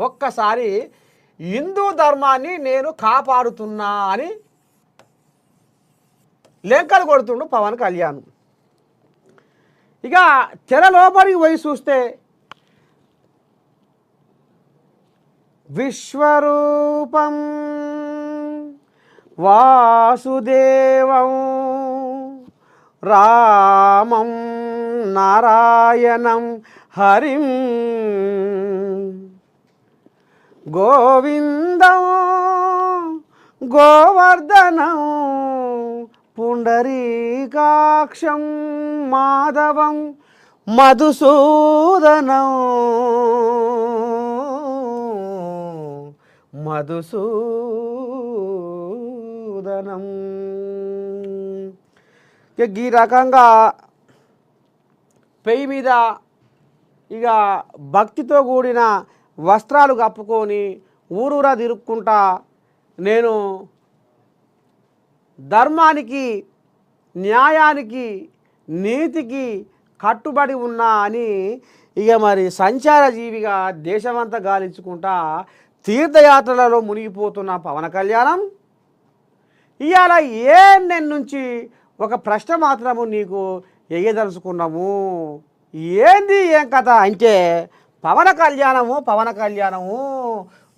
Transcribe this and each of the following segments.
ఒక్కసారి హిందూ ధర్మాన్ని నేను కాపాడుతున్నా అని లెంకలు కొడుతుండు పవన్ కళ్యాణ్. ఇక తెర లోపలికి పోయి చూస్తే విశ్వరూపం వాసుదేవం రామం నారాయణం హరిం గోవిందం గోవర్ధనం పుండరీకాక్షం మాధవం మధుసూదనం మధుసూదనం. ఈ రకంగా పెయి మీద ఇక భక్తితో కూడిన వస్త్రాలు కప్పుకొని ఊరూరా తిరుక్కుంటా నేను ధర్మానికి న్యాయానికి నీతికి కట్టుబడి ఉన్నా అని ఇక మరి సంచార జీవిగా దేశమంతా గాలించుకుంటా తీర్థయాత్రలలో మునిగిపోతున్న పవన్ కళ్యాణం ఇవాళ ఏఎన్ఎన్ నుంచి ఒక ప్రశ్న మాత్రము నీకు ఎయ్యదలుచుకున్నాము. ఏంది ఏం కథ అంటే పవన్ కళ్యాణము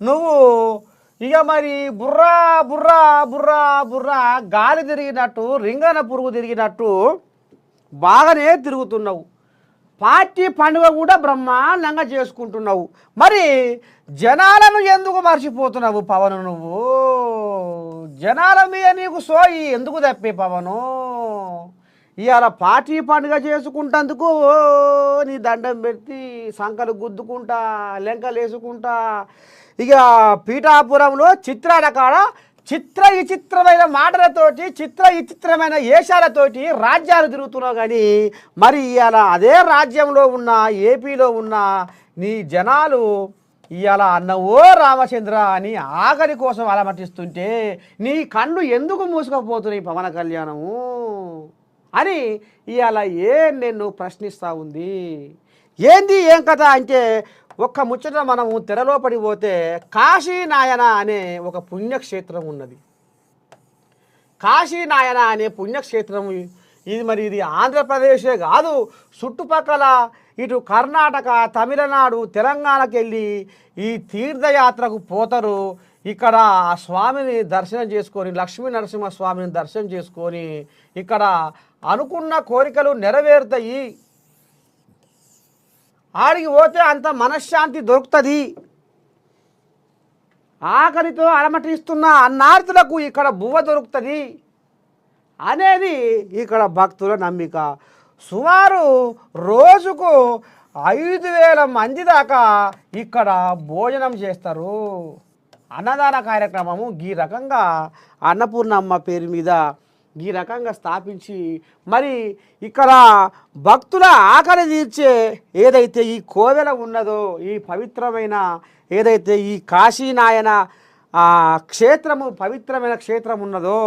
నువ్వు ఇక మరి బుర్రా బుర్రా బుర్రా బుర్రా గాలి తిరిగినట్టు రింగన పురుగు తిరిగినట్టు బాగానే తిరుగుతున్నావు. పార్టీ పండుగ కూడా బ్రహ్మాండంగా చేసుకుంటున్నావు. మరి జనాలను ఎందుకు మర్చిపోతున్నావు పవన్? నువ్వు జనాల మీద నీకు సోయి ఎందుకు తప్పే పవను? ఇవాళ పార్టీ పండుగ చేసుకుంటందుకు నీ దండం పెట్టి సంకలు గుద్దుకుంటా లెంకలు వేసుకుంటా ఇక పీఠాపురంలో చిత్రాల కాడ విచిత్రమైన మాటలతోటి విచిత్రమైన వేషాలతోటి రాజ్యాలు తిరుగుతున్నావు. కానీ మరి ఇవాళ అదే రాజ్యంలో ఉన్న ఏపీలో ఉన్న నీ జనాలు ఇవాళ అన్నవో రామచంద్ర అని ఆఖరి కోసం అలమటిస్తుంటే నీ కళ్ళు ఎందుకు మూసుకపోతున్నాయి పవన్ కళ్యాణము అని ఇవాళ నిన్ను ప్రశ్నిస్తూ ఉంది. ఏంది ఏం కథ అంటే ఒక్క ముచ్చట మనము తెరలోపడి పోతే కాశీనాయన అనే ఒక పుణ్యక్షేత్రం ఉన్నది. కాశీనాయన అనే పుణ్యక్షేత్రం ఇది ఆంధ్రప్రదేశే కాదు, చుట్టుపక్కల ఇటు కర్ణాటక తమిళనాడు తెలంగాణకి వెళ్ళి ఈ తీర్థయాత్రకు పోతారు. ఇక్కడ ఆ స్వామిని దర్శనం చేసుకొని లక్ష్మీ నరసింహస్వామిని దర్శనం చేసుకొని ఇక్కడ అనుకున్న కోరికలు నెరవేరుతాయి. ఆడికి పోతే అంత మనశ్శాంతి దొరుకుతుంది. ఆఖరితో అలమటిస్తున్న అన్నార్థులకు ఇక్కడ బువ్వ దొరుకుతుంది అనేది ఇక్కడ భక్తుల నమ్మిక. సుమారు రోజుకు 5,000 మంది దాకా ఇక్కడ భోజనం చేస్తారు. అన్నదాన కార్యక్రమము ఈ రకంగా అన్నపూర్ణమ్మ పేరు మీద ఈ రకంగా స్థాపించి మరి ఇక్కడ భక్తుల ఆకలి తీర్చే ఏదైతే ఈ కోవెల ఉన్నదో ఈ పవిత్రమైన ఏదైతే ఈ కాశీనాయన క్షేత్రము పవిత్రమైన క్షేత్రం ఉన్నదో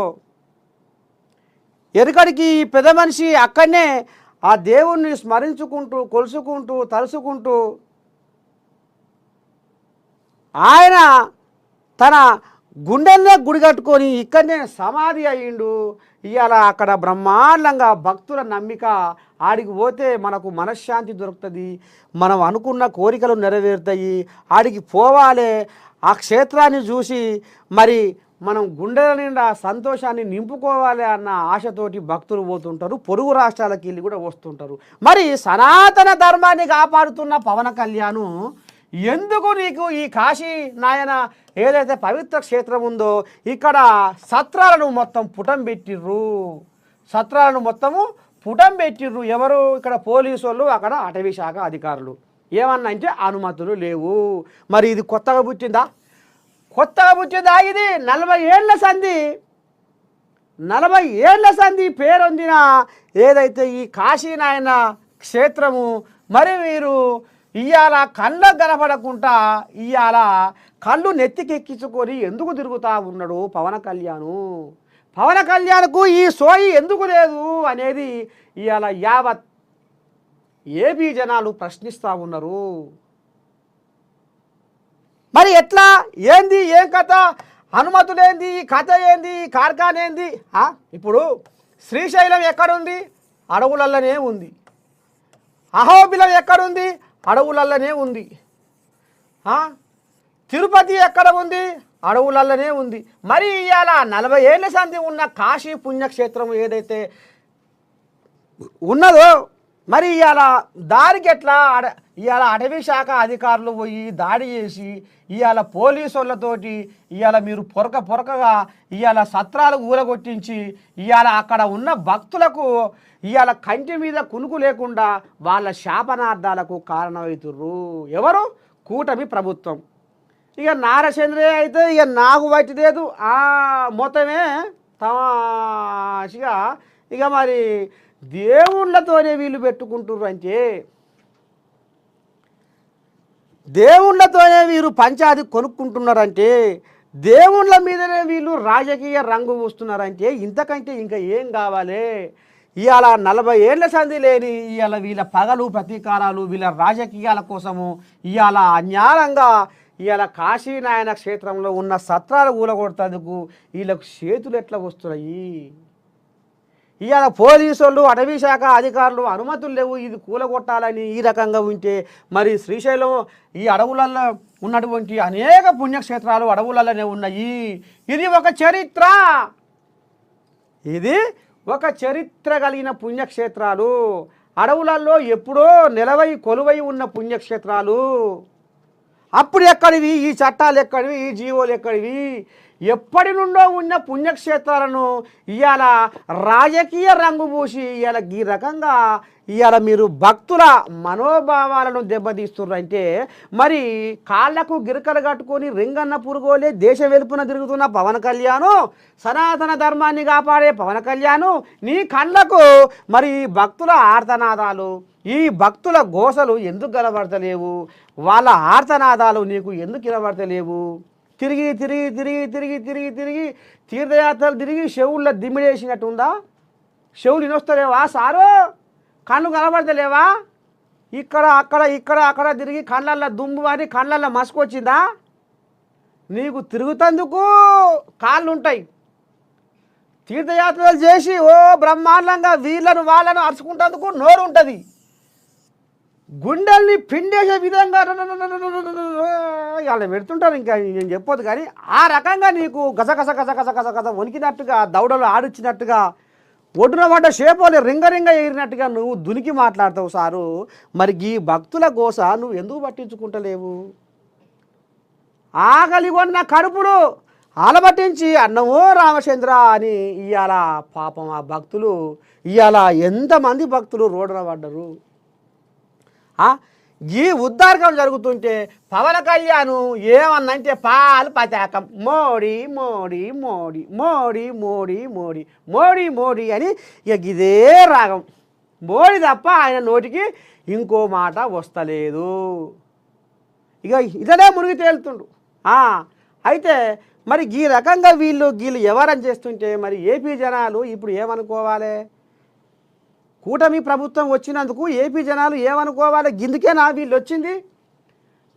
ఎరుకడికి ఈ పెద్ద మనిషి అక్కడనే ఆ దేవుణ్ణి స్మరించుకుంటూ కొలుసుకుంటూ తలుసుకుంటూ ఆయన తన గుండెల్నే గుడి కట్టుకొని ఇక్కడనే సమాధి అయ్యిండు. ఇవాళ అక్కడ బ్రహ్మాండంగా భక్తుల నమ్మిక ఆడికి పోతే మనకు మనశ్శాంతి దొరుకుతుంది, మనం అనుకున్న కోరికలు నెరవేరుతాయి, ఆడికి పోవాలి, ఆ క్షేత్రాన్ని చూసి మరి మనం గుండెల నిండా సంతోషాన్ని నింపుకోవాలి అన్న ఆశతోటి భక్తులు పోతుంటారు. పొరుగు రాష్ట్రాలకి వెళ్ళి కూడా వస్తుంటారు. మరి సనాతన ధర్మాన్ని కాపాడుతున్న పవన్ కళ్యాణ్ ఎందుకు నీకు ఈ కాశీ నాయన ఏదైతే పవిత్ర క్షేత్రం ఉందో ఇక్కడ సత్రాలను మొత్తం పుటం పెట్టిర్రు. ఎవరు? ఇక్కడ పోలీసు వాళ్ళు, అక్కడ అటవీ శాఖ అధికారులు. ఏమన్నా అంటే అనుమతులు లేవు. మరి ఇది కొత్తగా పుట్టిందా? ఇది 40 ఏళ్ల సంధి పేరొందిన ఏదైతే ఈ కాశీనాయన క్షేత్రము మరి మీరు ఇవాళ కళ్ళకు కనపడకుండా ఇవాళ కళ్ళు నెత్తికెక్కించుకొని ఎందుకు తిరుగుతూ ఉన్నాడు పవన్ కళ్యాణ్కు ఈ సోయి ఎందుకు లేదు అనేది ఇవాళ యావత్ ఏపీ జనాలు ప్రశ్నిస్తూ ఉన్నారు. మరి ఎట్లా ఏంది ఏం కథ, అనుమతులేంది, ఈ కథ ఏంది, ఈ కార్ఖాన ఏంది? ఇప్పుడు శ్రీశైలం ఎక్కడుంది? అడవులల్లనే ఉంది. అహోబిలం ఎక్కడుంది? అడవులల్లనే ఉంది. తిరుపతి ఎక్కడ ఉంది? అడవులల్లనే ఉంది. మరి ఇవాళ 40 ఏళ్ళ సంధి ఉన్న కాశీ పుణ్యక్షేత్రం ఏదైతే ఉన్నదో మరి ఇవాళ దానికి ఎట్లా ఇవాళ అటవీ శాఖ అధికారులు పోయి దాడి చేసి ఇవాళ పోలీసు వాళ్ళతోటి ఇవాళ మీరు పొరకగా ఇవాళ సత్రాలు ఊరగొట్టించి ఇవాళ అక్కడ ఉన్న భక్తులకు ఇవాళ కంటి మీద కునుకు లేకుండా వాళ్ళ శాపనార్థాలకు కారణమవుతుర్రు. ఎవరు? కూటమి ప్రభుత్వం. ఇక నారచంద్రే అయితే ఇక నాకు బట్టి లేదు, మొత్తమే తమాషగా ఇక మరి దేవుళ్ళతోనే వీళ్ళు పెట్టుకుంటుర్రు. అంటే దేవుళ్ళతోనే వీరు పంచాది కొనుక్కుంటున్నారంటే, దేవుళ్ళ మీదనే వీళ్ళు రాజకీయ రంగు పూస్తున్నారంటే ఇంతకంటే ఇంకా ఏం కావాలి? ఇవాళ 40 ఏళ్ళ సంధి లేని ఇవాళ వీళ్ళ పగలు ప్రతీకారాలు, వీళ్ళ రాజకీయాల కోసము ఇవాళ అన్యాయంగా ఇవాళ కాశీనాయన క్షేత్రంలో ఉన్న సత్రాలు కూలగొడతానికి వీళ్ళకు చేతులు ఎట్లా వస్తున్నాయి? ఇవాళ పోలీసు వాళ్ళు, అటవీ శాఖ అధికారులు అనుమతులు లేవు ఇది కూలగొట్టాలని ఈ రకంగా ఉంటే, మరి శ్రీశైలం ఈ అడవులలో ఉన్నటువంటి అనేక పుణ్యక్షేత్రాలు అడవులలోనే ఉన్నాయి. ఇది ఒక చరిత్ర, ఇది ఒక చరిత్ర కలిగిన పుణ్యక్షేత్రాలు. అడవులలో ఎప్పుడో నిలవై కొలువై ఉన్న పుణ్యక్షేత్రాలు. అప్పుడు ఎక్కడివి ఈ చట్టాలు, ఎక్కడివి ఈ జీవోలు, ఎక్కడివి? ఎప్పటి నుండో ఉన్న పుణ్యక్షేత్రాలను ఇవాళ రాజకీయ రంగు పూసి ఇవాళ ఈ రకంగా ఇవాళ మీరు భక్తుల మనోభావాలను దెబ్బతీస్తున్నారంటే, మరి కాళ్లకు గిరకలు కట్టుకొని రింగన్న పురుగోలే దేశ వెలుపున తిరుగుతున్న పవన్ కళ్యాణ్, సనాతన ధర్మాన్ని కాపాడే పవన్ కళ్యాణ్, నీ కళ్ళకు మరి భక్తుల ఆర్తనాదాలు, ఈ భక్తుల గోసలు ఎందుకు కనబడతలేవు? వాళ్ళ ఆర్తనాదాలు నీకు ఎందుకు కనబడతలేవు? తిరిగి తిరిగి తిరిగి తిరిగి తిరిగి తిరిగి తీర్థయాత్రలు తిరిగి చెవుల్లో దిమ్మిడేసినట్టుందా? చెవులు వినొస్తలేవా సారు? కళ్ళు కనబడతలేవా? ఇక్కడ అక్కడ ఇక్కడ అక్కడ తిరిగి కళ్ళల్లో దుమ్ము మారి కళ్ళల్లో మసుకొచ్చిందా? నీకు తిరుగుతందుకు కాళ్ళు ఉంటాయి, తీర్థయాత్రలు చేసి ఓ బ్రహ్మాండంగా వీళ్ళను వాళ్ళను అరుచుకుంటందుకు నోరు ఉంటుంది. గుండెల్ని పిండేసే విధంగా ఇలా పెడుతుంటారు. ఇంకా నేను చెప్పొద్దు కానీ ఆ రకంగా నీకు గసగస గసగస గసగస వణికినట్టుగా, దౌడలు ఆడిచ్చినట్టుగా, ఒడ్డున పడ్డ షేపోలు రింగ ఎగిరినట్టుగా నువ్వు దునికి మాట్లాడతావు సారు. మరి ఈ భక్తుల గోస నువ్వు ఎందుకు పట్టించుకుంటలేవు? ఆకలి కొన్న కడుపుడు ఆలబట్టించి అన్నమో రామచంద్ర అని ఇవాళ పాపం ఆ భక్తులు ఇవాళ ఎంతమంది భక్తులు రోడ్డున పడ్డరు. ఈ ఉద్దారకం జరుగుతుంటే పవన్ కళ్యాణ్ ఏమన్నంటే పాలు పతాకం మోడీ మోడీ మోడీ మోడీ మోడీ మోడీ మోడీ మోడీ అని ఇక ఇదే రాగం. మోడీ తప్ప ఆయన నోటికి ఇంకో మాట వస్తలేదు. ఇక ఇదనే మునిగి తేలుతుండు. అయితే మరి ఈ రకంగా వీళ్ళు ఎవరని చేస్తుంటే మరి ఏపీ జనాలు ఇప్పుడు ఏమనుకోవాలి? కూటమి ప్రభుత్వం వచ్చినందుకు ఏపీ జనాలు ఏమనుకోవాలి? గిందుకేనా వీళ్ళు వచ్చింది?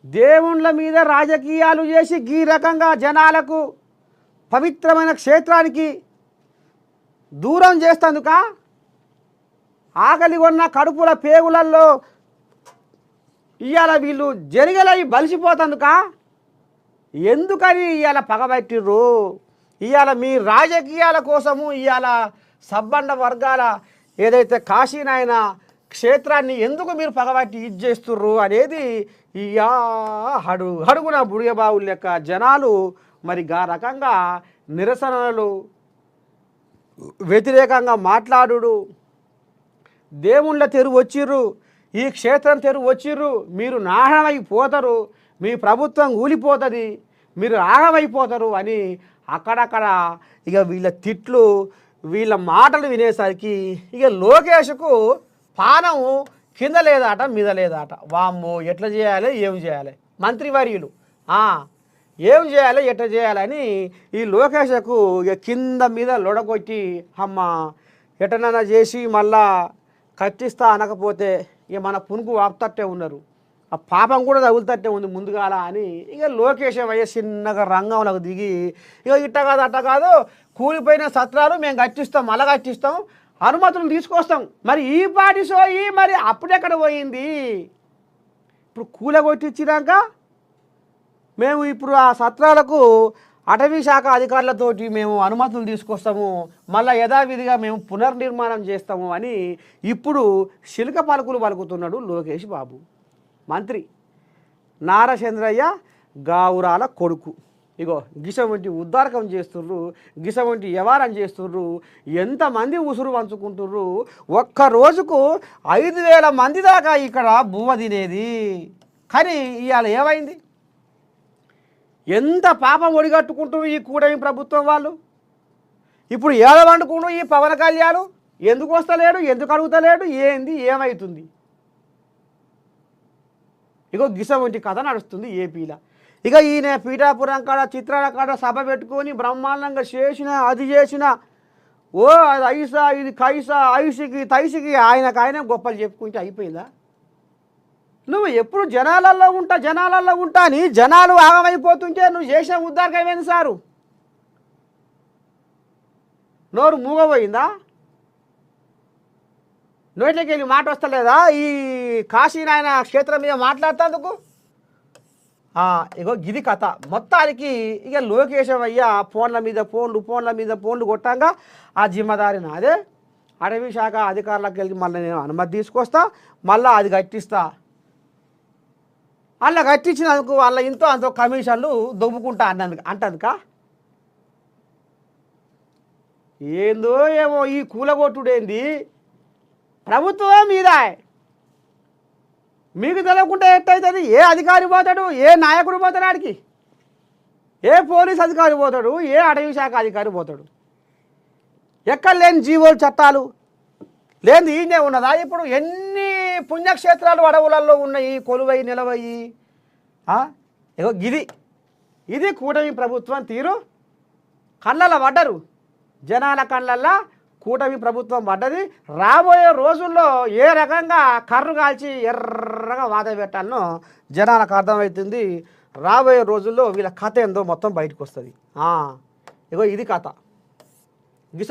దేవుళ్ళ మీద రాజకీయాలు చేసి ఈ రకంగా జనాలకు పవిత్రమైన క్షేత్రానికి దూరం చేస్తందుక? ఆకలి కొన్న కడుపుల పేగులల్లో ఇవాళ వీళ్ళు జరిగలై బలిసిపోతందుక? ఎందుకని ఇవాళ పగబట్టిర్రు? ఇవాళ మీ రాజకీయాల కోసము ఇవాళ సబ్బండ వర్గాల ఏదైతే కాశీనాయన క్షేత్రాన్ని ఎందుకు మీరు పగబట్టి ఇది చేస్తుర్రు అనేది అడుగున బుడియబావుల లెక్క జనాలు మరి గా రకంగా నిరసనలు, వ్యతిరేకంగా మాట్లాడు, దేవుళ్ళ తెరువు వచ్చిర్రు, ఈ క్షేత్రం తెరువు వచ్చిర్రు, మీరు నాశనమైపోతారు, మీ ప్రభుత్వం ఊలిపోతుంది, మీరు ఆగమైపోతారు అని అక్కడక్కడ ఇక వీళ్ళ తిట్లు, వీళ్ళ మాటలు వినేసరికి ఇక లోకేష్కు పానం కింద లేదాట మీద లేదాట. వామ్మో ఎట్లా చేయాలి, ఏం చేయాలి, మంత్రివర్యులు ఏం చేయాలి, ఎట్లా చేయాలని ఈ లోకేష్కు ఇక కింద మీద లొడగొట్టి అమ్మ ఎటనైనా చేసి మళ్ళా కట్టిస్తా అనకపోతే ఇక మన పునుగు వాపుతట్టే ఉన్నారు. ఆ పాపం కూడా తగులుతట్టే ఉంది ముందుగాల అని ఇక లోకేష్ వయ్య చిన్నగా రంగంలోకి దిగి ఇక ఇట్ట కాదు అట్ట కాదు, కూలిపోయిన సత్రాలు మేము కట్టిస్తాం, మళ్ళా కట్టిస్తాం, అనుమతులు తీసుకొస్తాం. మరి ఈ పాటి సోయి మరి అప్పుడెక్కడ పోయింది? ఇప్పుడు కూలగొట్టించినాక మేము ఇప్పుడు ఆ సత్రాలకు అటవీ శాఖ అధికారులతోటి మేము అనుమతులు తీసుకొస్తాము, మళ్ళీ యథావిధిగా మేము పునర్నిర్మాణం చేస్తాము అని ఇప్పుడు శిల్క పలుకులు పలుకుతున్నాడు లోకేష్ బాబు. మంత్రి నారచంద్రయ్య గావురాల కొడుకు ఇగో గిసవంటి ఉద్దారకం చేస్తుర్రు, గిసవంటి వ్యవహారం చేస్తుర్రు, ఎంతమంది ఉసురు పంచుకుంటుర్రు. ఒక్క రోజుకు 5,000 మంది దాకా ఇక్కడ బువ్వ తినేది. కానీ ఇవాళ ఏమైంది? ఎంత పాపం ఒడిగట్టుకుంటారు ఈ కూటమి ప్రభుత్వం వాళ్ళు. ఇప్పుడు ఏడవండుకుంటూ ఈ పవన్ కళ్యాణ్ ఎందుకు వస్తలేడు, ఎందుకు అడుగుతలేడు, ఏంది ఏమవుతుంది? ఇగో గిసవంటి కథ నడుస్తుంది ఏపీలో. ఇక ఈయన పీఠాపురం కాడ చిత్రాల కాడ సభ పెట్టుకొని బ్రహ్మాండంగా చేసిన, అది చేసిన, ఓ అది ఐసా ఇది కైసా ఐసికి తైసికి ఆయన గొప్పలు చెప్పుకుంటే అయిపోయిందా? నువ్వు ఎప్పుడు జనాలల్లో ఉంటా అని జనాలు ఆగమైపోతుంటే నువ్వు చేసిన ఉద్దారకమైంది సారు. నోరు మూగపోయిందా? నోట్లోకి వెళ్ళి మాట వస్తలేదా ఈ కాశీనాయన క్షేత్రం మీద మాట్లాడుతందుకు? ఇగో గిది కథ మొత్తానికి. ఇక లోకేశవయ్య ఫోన్ల మీద ఫోన్లు కొట్టంగా ఆ జిమ్మదారి నాదే, అటవీ శాఖ అధికారులకు వెళ్ళి మళ్ళీ నేను అనుమతి తీసుకొస్తా, మళ్ళీ అది కట్టిస్తా, అలా కట్టించినందుకు వాళ్ళ ఇంతో అంతో కమిషన్లు దొబ్బుకుంటా అంటందుక ఏందో ఏమో ఈ కూలగొట్టుడేంది ప్రభుత్వం మీద. మీకు తెలియకుండా ఎట్టయితుంది? ఏ అధికారి పోతాడు, ఏ నాయకుడు పోతాడు ఆడికి, ఏ పోలీస్ అధికారి పోతాడు, ఏ అటవీ శాఖ అధికారి పోతాడు? ఎక్కడ లేని జీవోలు చట్టాలు లేని ఈయనే ఉన్నదా? ఇప్పుడు ఎన్ని పుణ్యక్షేత్రాలు అడవులలో ఉన్నాయి కొలువై నిలవయి. ఇగో ఇది కూటమి ప్రభుత్వం తీరు. కళ్ళల్లో పడ్డరు, జనాల కళ్ళల్లో కూటమి ప్రభుత్వం పడ్డది. రాబోయే రోజుల్లో ఏ రకంగా కర్రు కాల్చి ఎర్రగా వాత పెట్టాలనో జనాలకు అర్థమవుతుంది. రాబోయే రోజుల్లో వీళ్ళ కథ ఏందో మొత్తం బయటకు వస్తుంది. ఇగో ఇది కథ. గిస